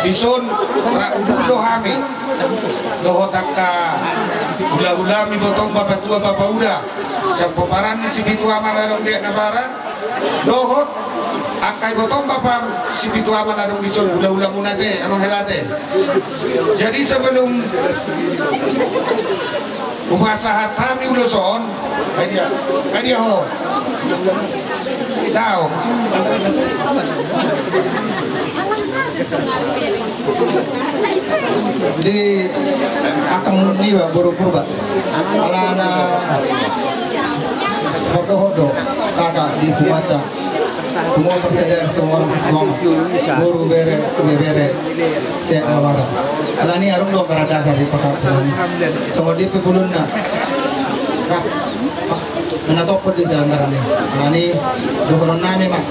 Bison raudo hami dohotaka ula-ula mi botong bapak tua bapak uda siapa parani si bitu aman adong dia nabara dohot akai botong bapak si bitu aman adong bison ula-ula munate amang helate. Jadi sebelum upasahat kami udah son kadia ho tahu di akan niwa buru purba ala na hodo kata di kumata semua persediaan semua orang semua buru bere saya nawara ala ni arum do karada sa di pasar semua di pebulun na kap menatopod di antara ni ala ni dohoron nami mak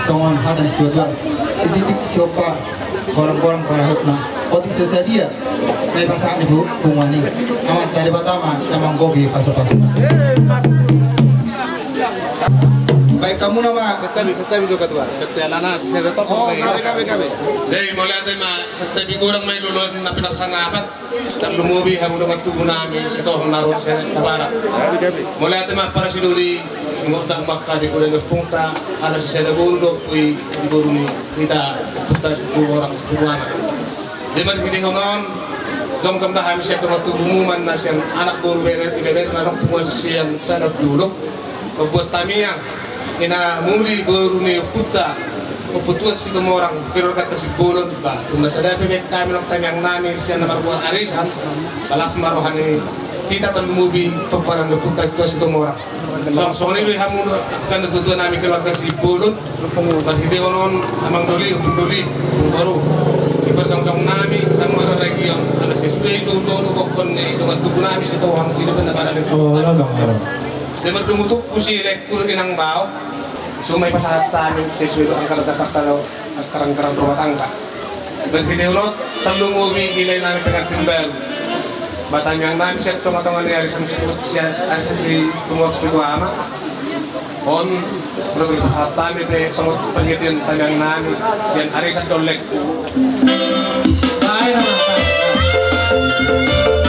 semua hatan setuju sedikit siapa orang-orang para hukna otik sesadia may pasaan ibu bungani amat dari pertama namang gogi pasal-pasal. Baik kamu nama setabi do katua ketelana sere top oh kabe jadi mulai ada ma setabi kurang mai lulun na pinasanapat dan lumubi hamu dengan tubuh nami sito narut sere tabara mulai ada ma para siduli ngutang makka di kulen punta ada sere guru do kui di guru ni kita putar situ orang sebuana zaman kita honon jom kam dah kami siap dengan tubuhmu man nasian anak guru beret na orang puas yang sana dulu membuat tamiang ina muli guru ni puta putus si orang pero kata si bolon ba tuma sada pe kami nok tamiang nami sian na marbuan arisan balas marohani kita termubi peparan do putas si orang so ni hamu kan tutuan nami keluarga si bolon berhiti konon amang doli baru ibarsang nami tang mara lagi yang ada sesuai do kokon ni dengan tubuh nami si tohang ini benar benar Demar dumutuk kusi lek kulo inang bao sumay pasahat tamin sesuai ang kalagasak talo at karang-karang rumah tangga. Berkidewlot talung uwi ilay namin pinagtimbal. Batang yang namin siya tumatangan ni Arisan si tumuwas pitwa ama. On berkidewlot pasahat tamin pe samot paghitin tanang namin siya Arisan dolek. Bye naman.